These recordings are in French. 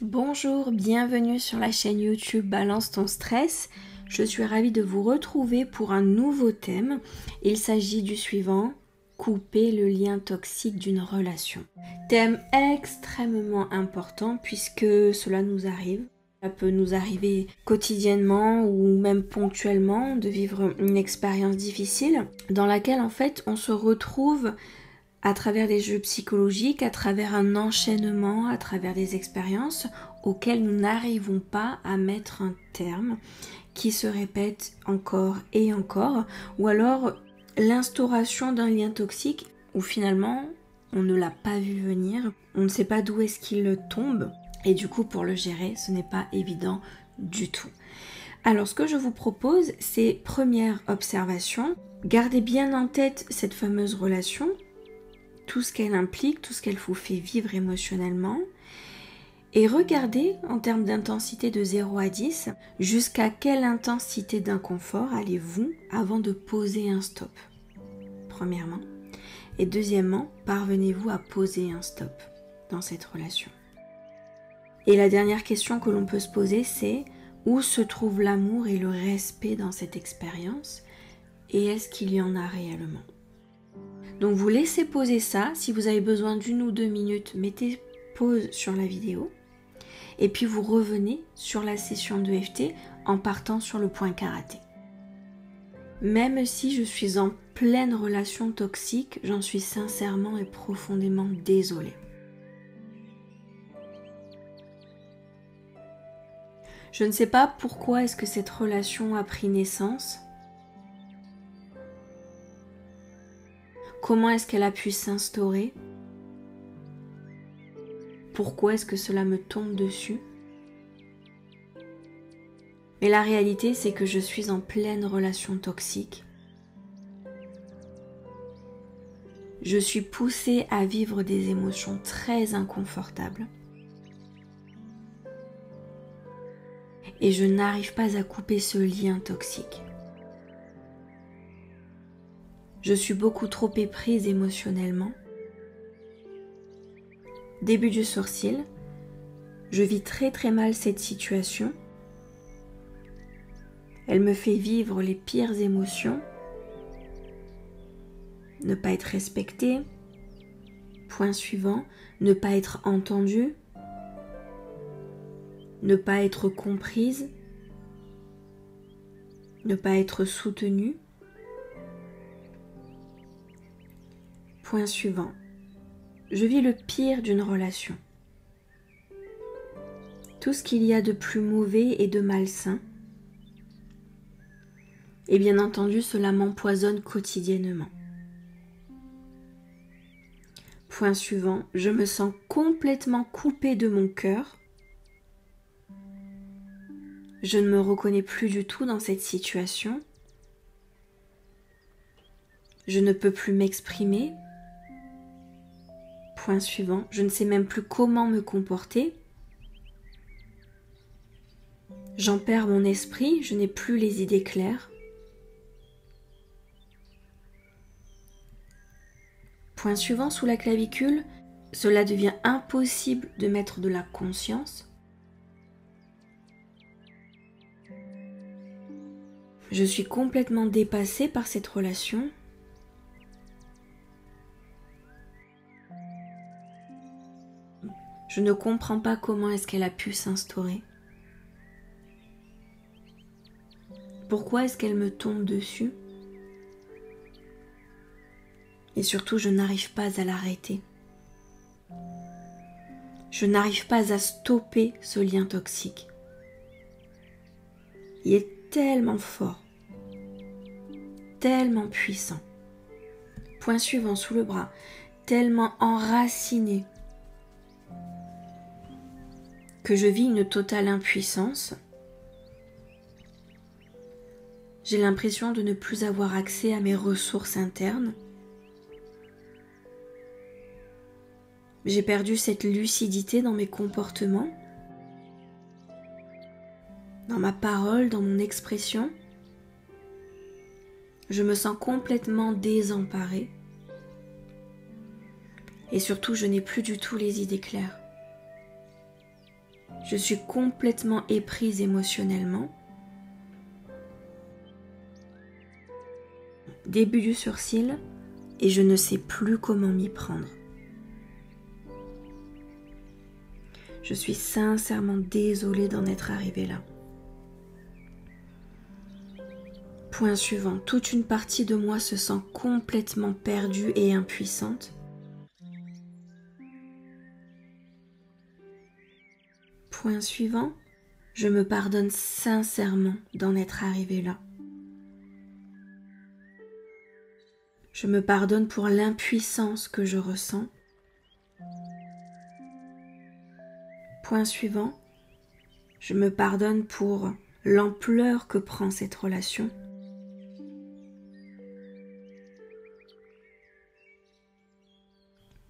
Bonjour, bienvenue sur la chaîne YouTube Balance ton stress. Je suis ravie de vous retrouver pour un nouveau thème. Il s'agit du suivant, couper le lien toxique d'une relation. Thème extrêmement important puisque cela nous arrive. Ça peut nous arriver quotidiennement ou même ponctuellement de vivre une expérience difficile dans laquelle en fait on se retrouve à travers des jeux psychologiques, à travers un enchaînement, à travers des expériences auxquelles nous n'arrivons pas à mettre un terme, qui se répètent encore et encore, ou alors l'instauration d'un lien toxique où finalement on ne l'a pas vu venir, on ne sait pas d'où est-ce qu'il tombe, et du coup pour le gérer ce n'est pas évident du tout. Alors ce que je vous propose, c'est première observation, gardez bien en tête cette fameuse relation, tout ce qu'elle implique, tout ce qu'elle vous fait vivre émotionnellement. Et regardez en termes d'intensité de 0 à 10, jusqu'à quelle intensité d'inconfort allez-vous avant de poser un stop, premièrement. Et deuxièmement, parvenez-vous à poser un stop dans cette relation. Et la dernière question que l'on peut se poser, c'est où se trouve l'amour et le respect dans cette expérience? Et est-ce qu'il y en a réellement? Donc vous laissez poser ça, si vous avez besoin d'1 ou 2 minutes, mettez pause sur la vidéo et puis vous revenez sur la session d'EFT en partant sur le point karaté. Même si je suis en pleine relation toxique, j'en suis sincèrement et profondément désolée. Je ne sais pas pourquoi est-ce que cette relation a pris naissance. Comment est-ce qu'elle a pu s'instaurer? Pourquoi est-ce que cela me tombe dessus? Mais la réalité, c'est que je suis en pleine relation toxique. Je suis poussée à vivre des émotions très inconfortables. Et je n'arrive pas à couper ce lien toxique. Je suis beaucoup trop éprise émotionnellement. Début du sourcil, je vis très mal cette situation. Elle me fait vivre les pires émotions. Ne pas être respectée. Point suivant, ne pas être entendue. Ne pas être comprise. Ne pas être soutenue. Point suivant. Je vis le pire d'une relation. Tout ce qu'il y a de plus mauvais et de malsain. Et bien entendu, cela m'empoisonne quotidiennement. Point suivant. Je me sens complètement coupée de mon cœur. Je ne me reconnais plus du tout dans cette situation. Je ne peux plus m'exprimer. Point suivant, je ne sais même plus comment me comporter. J'en perds mon esprit, je n'ai plus les idées claires. Point suivant, sous la clavicule, cela devient impossible de mettre de la conscience. Je suis complètement dépassée par cette relation. Je ne comprends pas comment est-ce qu'elle a pu s'instaurer. Pourquoi est-ce qu'elle me tombe dessus? Et surtout, je n'arrive pas à l'arrêter. Je n'arrive pas à stopper ce lien toxique. Il est tellement fort, tellement puissant. Point suivant, sous le bras, tellement enraciné que je vis une totale impuissance. J'ai l'impression de ne plus avoir accès à mes ressources internes. J'ai perdu cette lucidité dans mes comportements, dans ma parole, dans mon expression. Je me sens complètement désemparée. Et surtout, je n'ai plus du tout les idées claires. Je suis complètement éprise émotionnellement. Début du sourcil et je ne sais plus comment m'y prendre. Je suis sincèrement désolée d'en être arrivée là. Point suivant, toute une partie de moi se sent complètement perdue et impuissante. Point suivant, je me pardonne sincèrement d'en être arrivée là. Je me pardonne pour l'impuissance que je ressens. Point suivant, je me pardonne pour l'ampleur que prend cette relation.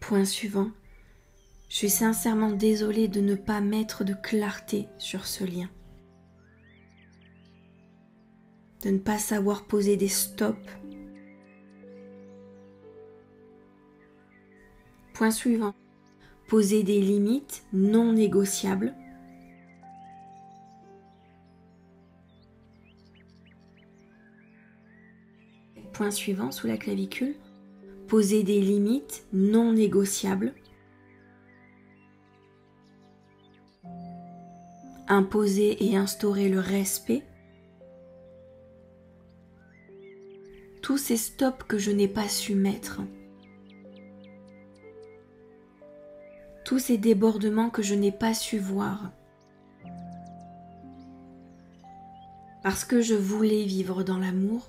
Point suivant, je suis sincèrement désolée de ne pas mettre de clarté sur ce lien. De ne pas savoir poser des stops. Point suivant, poser des limites non négociables. Point suivant, sous la clavicule, poser des limites non négociables. Imposer et instaurer le respect. Tous ces stops que je n'ai pas su mettre. Tous ces débordements que je n'ai pas su voir. Parce que je voulais vivre dans l'amour.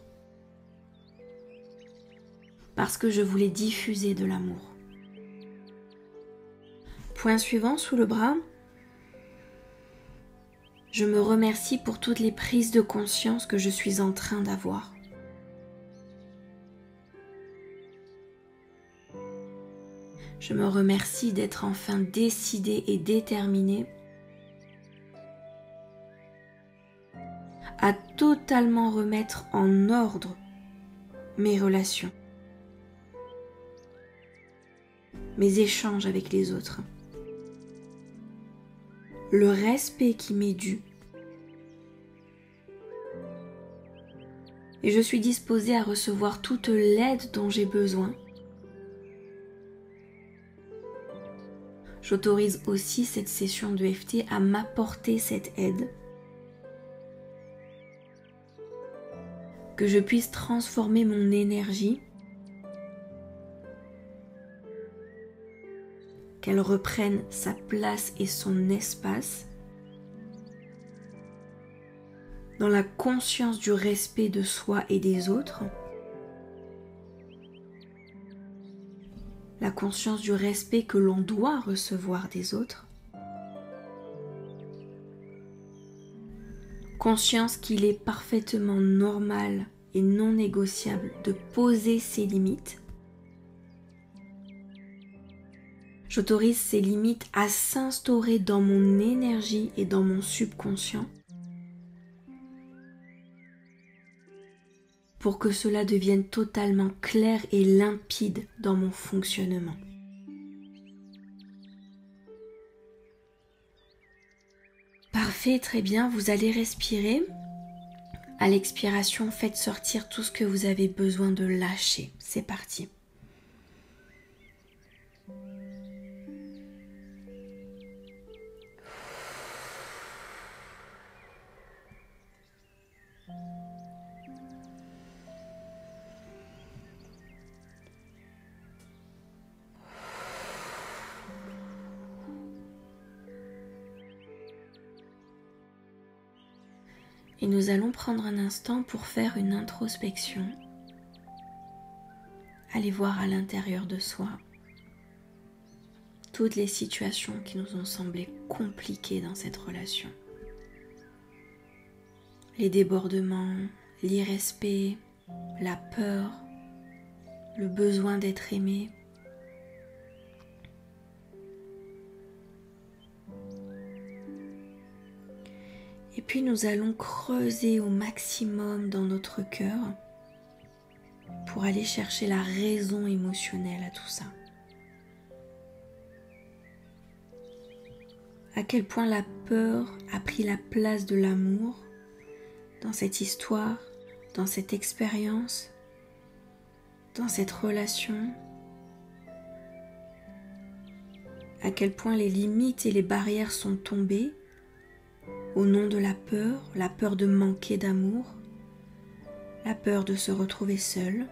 Parce que je voulais diffuser de l'amour. Point suivant, sous le bras. Je me remercie pour toutes les prises de conscience que je suis en train d'avoir. Je me remercie d'être enfin décidée et déterminée à totalement remettre en ordre mes relations, mes échanges avec les autres, le respect qui m'est dû. Et je suis disposée à recevoir toute l'aide dont j'ai besoin. J'autorise aussi cette session de EFT à m'apporter cette aide. Que je puisse transformer mon énergie. Qu'elle reprenne sa place et son espace. Dans la conscience du respect de soi et des autres. La conscience du respect que l'on doit recevoir des autres. Conscience qu'il est parfaitement normal et non négociable de poser ses limites. J'autorise ces limites à s'instaurer dans mon énergie et dans mon subconscient pour que cela devienne totalement clair et limpide dans mon fonctionnement. Parfait, très bien, vous allez respirer. À l'expiration, faites sortir tout ce que vous avez besoin de lâcher. C'est parti. Et nous allons prendre un instant pour faire une introspection. Aller voir à l'intérieur de soi toutes les situations qui nous ont semblé compliquées dans cette relation. Les débordements, l'irrespect, la peur, le besoin d'être aimé. Et puis nous allons creuser au maximum dans notre cœur pour aller chercher la raison émotionnelle à tout ça. à quel point la peur a pris la place de l'amour dans cette histoire, dans cette expérience, dans cette relation, à quel point les limites et les barrières sont tombées au nom de la peur de manquer d'amour, la peur de se retrouver seul,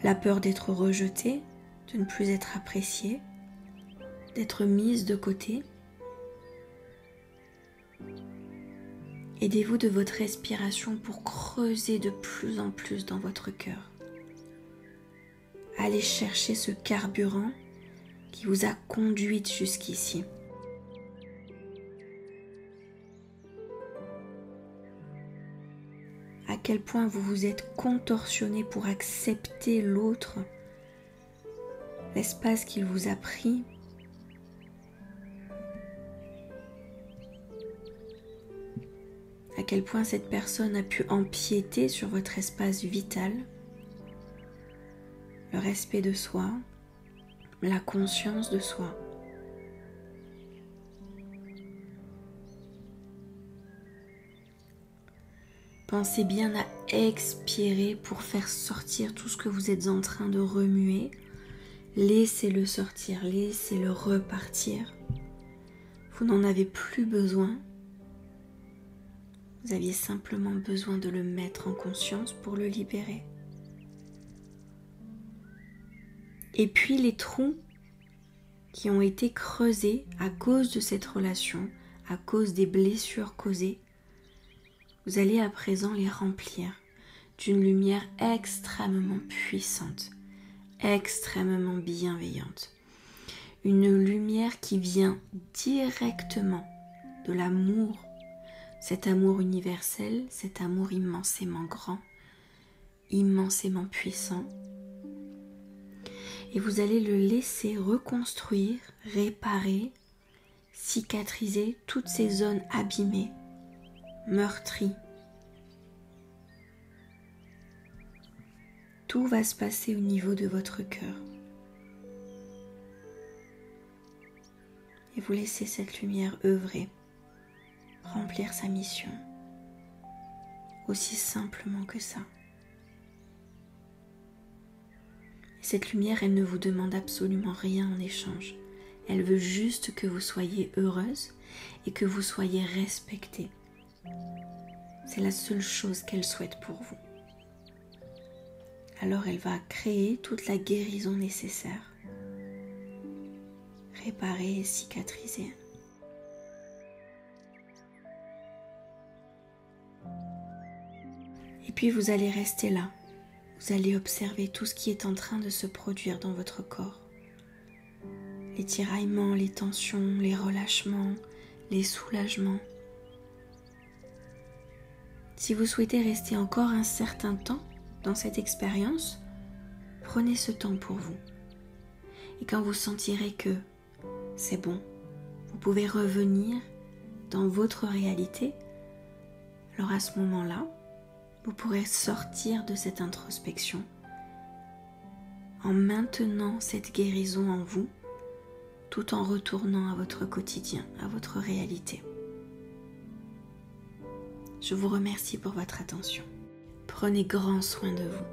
la peur d'être rejeté, de ne plus être apprécié, d'être mise de côté. Aidez-vous de votre respiration pour creuser de plus en plus dans votre cœur. Allez chercher ce carburant qui vous a conduite jusqu'ici. À quel point vous vous êtes contorsionné pour accepter l'autre, l'espace qu'il vous a pris. À quel point cette personne a pu empiéter sur votre espace vital, le respect de soi, la conscience de soi. Pensez bien à expirer pour faire sortir tout ce que vous êtes en train de remuer. Laissez-le sortir, laissez-le repartir. Vous n'en avez plus besoin. Vous aviez simplement besoin de le mettre en conscience pour le libérer. Et puis les trous qui ont été creusés à cause de cette relation, à cause des blessures causées, vous allez à présent les remplir d'une lumière extrêmement puissante, extrêmement bienveillante. Une lumière qui vient directement de l'amour, cet amour universel, cet amour immensément grand, immensément puissant. Et vous allez le laisser reconstruire, réparer, cicatriser toutes ces zones abîmées, meurtries. Tout va se passer au niveau de votre cœur. Et vous laissez cette lumière œuvrer, remplir sa mission, aussi simplement que ça. Et cette lumière, elle ne vous demande absolument rien en échange. Elle veut juste que vous soyez heureuse et que vous soyez respectée. C'est la seule chose qu'elle souhaite pour vous. Alors elle va créer toute la guérison nécessaire, réparer et cicatriser. Et puis vous allez rester là. Vous allez observer tout ce qui est en train de se produire dans votre corps. Les tiraillements, les tensions, les relâchements, les soulagements. Si vous souhaitez rester encore un certain temps dans cette expérience, prenez ce temps pour vous. Et quand vous sentirez que c'est bon, vous pouvez revenir dans votre réalité, alors à ce moment-là, vous pourrez sortir de cette introspection en maintenant cette guérison en vous, tout en retournant à votre quotidien, à votre réalité. Je vous remercie pour votre attention. Prenez grand soin de vous.